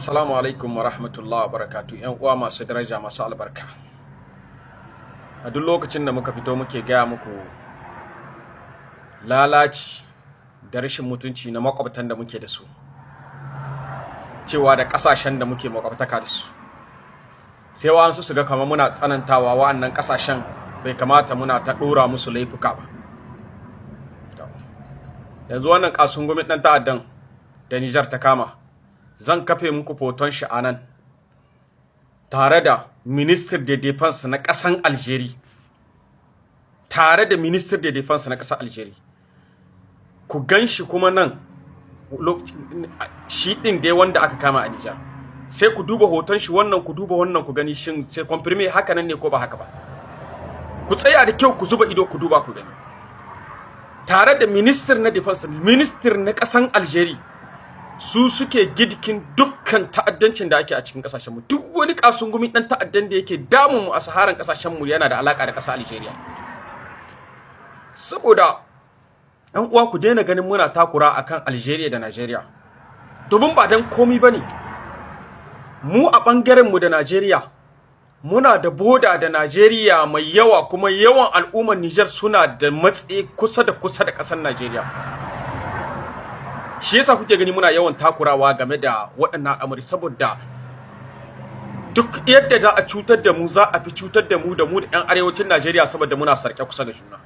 Assalamu alaikum wa rahmatullahi wa barakatuh. ‘Yan uwa masu daraja masu albarka. A duk lokacin da muka fito muke gaya muku lalaci da rashin mutunci na makwabtan da muke da su, cewa da ƙasashen da muke makwabtaka da su, sai wa'ansu su ga kamar muna tsanantawa wa'annan ƙasashen bai kamata muna ta ɗora musu laifuka ba. Yanzu wannan ƙasungumin ɗan ta'addan da Nijar ta kama, zan kafe muku foton shi a nan tare da Minister de Defense na ƙasan Algeria, ku gan shi kuma nan shi ɗin dai wanda aka kama a Nijar, sai ku duba hoton shi wannan, ku duba wannan, ku gani shin sai confirme haka nan ne ko ba haka ba. Ku tsaya da kyau, ku zuba ido, ku duba ku gani, tare da Minister na Defense, Minister na ƙasan Algeria. Su suke gidkin dukkan ta'addancin da ake a cikin kasashenmu. Duk wani kasungumi dan ta'addan da yake damun mu a saharan kasashenmu yana da alaka da ƙasar Algeria. Saboda ɗan uwa ku daina ganin muna takura akan Algeria da Nigeria, domin ba dan komai bane. Mu a bangaren mu da Nigeria muna da boda da Nigeria mai yawa, kuma yawan al'ummar Niger suna da matsayi kusa da ƙasar Nigeria. Shi yasa kuke gani muna yawan takurawa game da waɗannan al'amari, saboda duk yadda za a cutar da mu, za a fi cutar da mu da 'yan arewacin Najeriya, saboda muna sarke kusa da juna,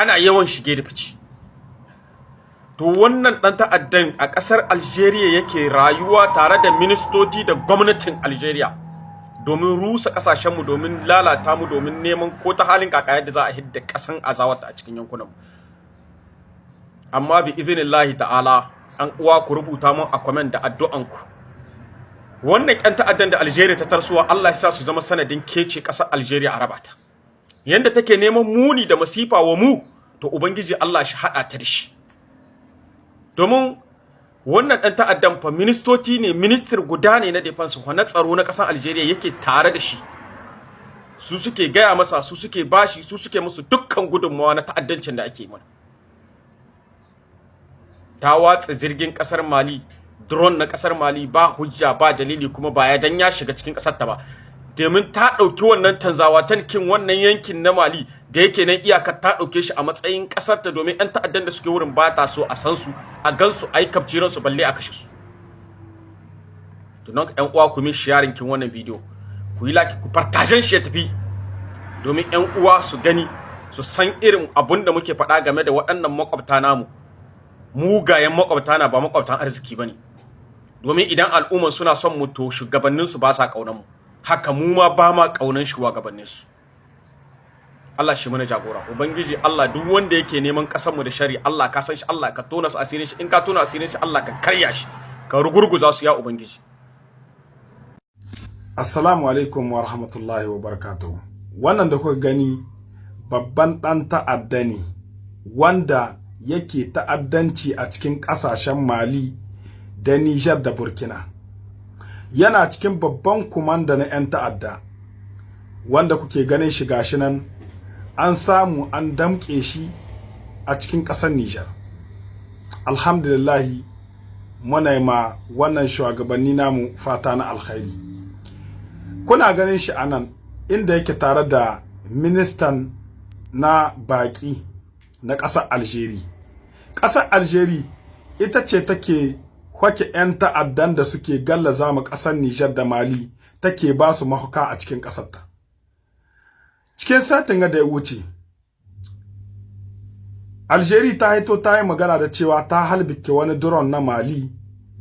ana yawan shige da fice. To wannan ɗan ta'addan a ƙasar Algeria yake rayuwa tare da ministoci da gwamnatin Algeria domin rusa ƙasashenmu, domin lalata mu, domin neman ko ta halin kaka yadda za a hidda ƙasan azawata a cikin yankunanmu. Amma bi izinillahi ta'ala, an uwa ku rubuta mun a comment da addu'anku, wannan ƴan ta'addan da Algeria ta tarsuwa, Allah ya sa su zama sanadin kece ƙasar Algeria a rabata. Yanda take neman muni da masifa wa mu, to ubangiji Allah shi hada ta da shi. Domin wannan ɗan ta'addan fa ministoci ne, minister guda ne na defense na tsaro na ƙasar Algeria yake tare da shi. Su suke gaya masa, su suke bashi, su suke musu dukkan gudunmawa na ta'addancin da ake mana. Ta watsa jirgin kasar Mali, drone na kasar Mali, ba hujja ba dalili, kuma ba ya dan ya shiga cikin kasar ta ba, domin ta dauki wannan tanzawa tankin wannan yankin na Mali da yake nan iyakar, ta dauke shi a matsayin kasar ta, domin ɗan ta'addan da suke wurin ba ta so a san su, a gansu, ai kapciran su, balle a kashe su. To nan ƴan uwa, ku mi sharing kin wannan video, ku yi like, ku partagen shi ya tafi, domin ƴan uwa su gani, su san irin abun da muke faɗa game da waɗannan makwabta namu. Mugayen makwabta na ba makwabtan arziki bane, domin idan al'umman suna son mu, to shugabannin su ba sa kaunan mu, haka mu ma ba ma kaunan shugabannin su. Allah shi mana jagora, ubangiji Allah, duk wanda yake neman kasar mu da shari, Allah ka san shi, Allah ka tona su asirin shi, in ka tona asirin shi, Allah ka karya shi, ka rugurguza su ya ubangiji. Assalamu alaikum wa rahmatullahi wa barakatuh. Wannan da kuka gani babban dan ta'adda ne wanda yake ta'addanci a cikin ƙasashen Mali da Niger da Burkina. Yana cikin babban kumanda na 'yan ta'adda wanda kuke ganin shi gashi nan, an samu an damƙe shi a cikin ƙasar Niger. Alhamdulillahi, muna ma wannan shugabanni namu fata na alkhairi. Kuna ganin shi anan inda yake tare da ministan na baƙi na ƙasar Algeria. Ƙasar Algeria ita ce take hwake 'yan ta'addan da suke gallaza ma ƙasar Nijar da Mali, take ba su mahuka a cikin ƙasarta. Cikin satin da ya wuce, Algeria ta haito ta yi magana da cewa ta halbike wani drone na Mali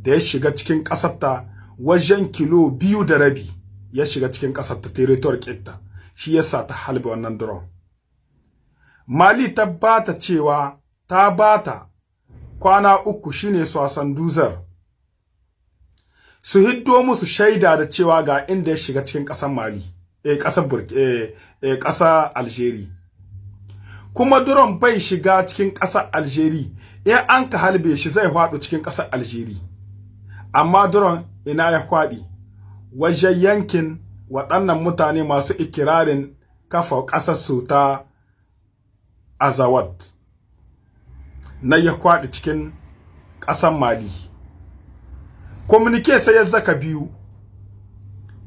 da ya shiga cikin ƙasarta wajen kilo 2.5, ya shiga cikin ƙasarta territory ƙitta, shi yasa ta halbe wannan drone. Mali ta bata cewa ta bata kwana 3 shine sosan duzar su hiddo musu shaida da cewa ga inda ya shiga cikin ƙasar Mali, ƙasar Algeria. Kuma duron bai shiga cikin ƙasar Algeria, in an ka halbe shi zai faɗo cikin ƙasar Algeria. Amma duron ina ya faɗi wajen yankin waɗannan mutane masu ikirarin kafa ƙasar su ta Azawad, na ya kwaɗi cikin ƙasar Mali. communique sai ya zaka biyu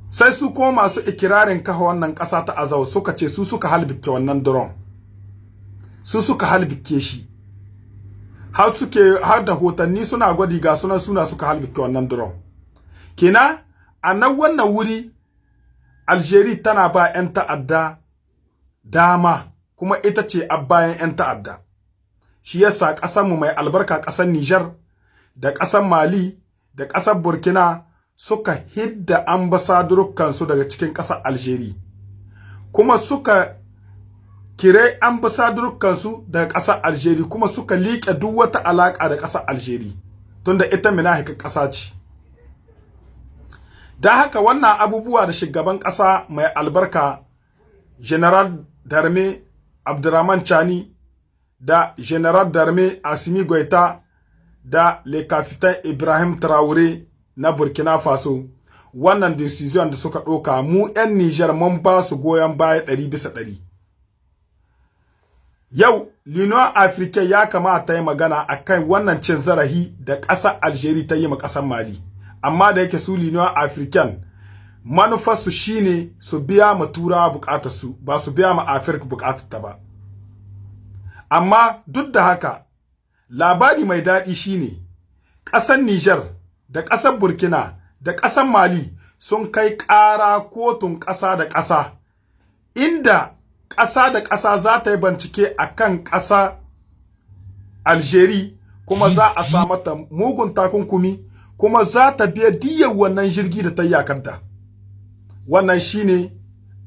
sai su kuma masu ikirarin kafa wannan ƙasa ta Azau suka ce su suka halbike wannan drone su suka halbike shi har da hotanni suna gwadi ga suna suka halbike wannan drone kina a nan wannan wuri Algeria tana ba 'yan ta'adda dama kuma ita ce a bayan 'yan ta'adda shi yasa ƙasarmu mai albarka ƙasar Niger da ƙasar Mali da ƙasar Burkina suka hidda ambasadurukansu daga cikin ƙasar Algeria kuma suka kire ambasadurukansu daga ƙasar Algeria kuma suka liƙe duk wata alaƙa da ƙasar Algeria tunda ita minahika ƙasa ce da haka wannan abubuwa da shugaban ƙasa mai albarka General Darme Abdurrahman Chani da General Darme Assimi Goita da Le Capitaine Ibrahim Traoré na Burkina Faso wannan decision da suka ɗauka mu 'yan Niger mun ba su goyon baya 100%. Yau l'Union Africaine ya kamata yi magana akan wannan cin zarafi da ƙasar Algeria ta yi ma ƙasar Mali amma da yake su l'Union Africaine manufarsu shine su biya ma Turawa bukatarsu ba su biya ma Afirka bukatarta ba amma duk da haka labari mai daɗi shine ƙasar Niger da ƙasar Burkina da ƙasar Mali sun kai ƙara kotun ƙasa da ƙasa inda ƙasa da ƙasa za ta yi bincike akan ƙasa Algeria kuma za a sa mata mugun takunkumi kuma za ta biya diyyar wannan jirgi da ta yi akanta wannan shine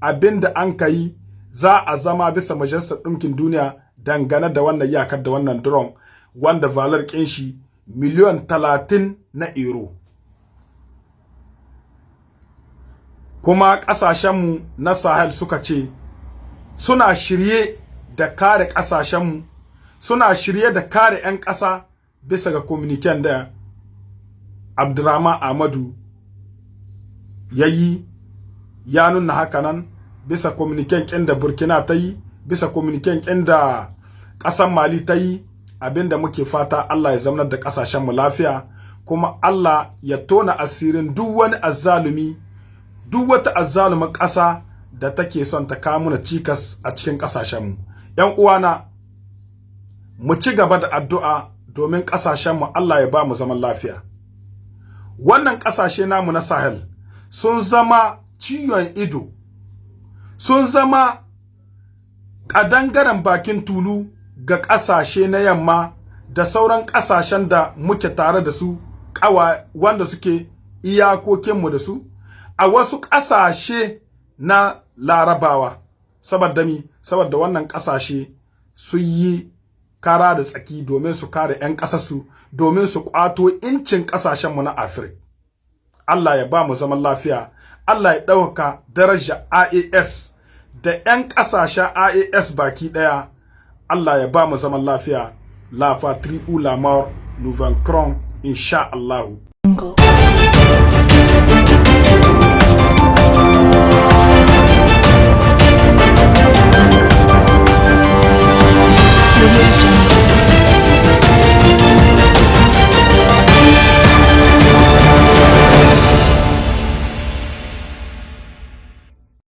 abin da an kai za a zama bisa majalisar ɗinkin duniya dangane da wannan yakar da wannan drone wanda valar ƙin shi miliyan 30 na euro kuma ƙasashenmu na Sahel suka ce suna shirye da kare ƙasashenmu suna shirye da kare 'yan ƙasa bisa ga communiquen da Abdurrahman Ahmadu ya nuna haka nan bisa communiquen ƙin da Burkina ta yi bisa communiquen ƙin da ƙasar Mali ta yi abinda muke fata Allah ya zamanar da ƙasashenmu lafiya kuma Allah ya tona asirin duk wani azzalumi duk wata azzalumin ƙasa da take son ta kawo mana cikas a cikin ƙasashenmu. 'Yan uwana mu ci gaba da addu'a domin ƙasashenmu Allah ya ba mu zaman lafiya. Wannan ƙasashe namu na Sahel sun zama ciwon ido, sun zama ƙadangaren bakin tulu ga ƙasashe na yamma da sauran ƙasashen da muke tare da su wanda suke iyakokinmu da su a wasu ƙasashe na Larabawa saboda wannan ƙasashe su yi kara da tsaki domin su kare 'yan ƙasarsu domin su ƙwato incin ƙasashenmu na Afirka. Allah ya ba mu zaman lafiya, Allah ya ɗauka daraja IAS da 'yan ƙasashen IAS baki ɗaya. Allah ya ba mu zaman lafiya. La patrie ou la mort, nous vaincrons, Inch'Allah.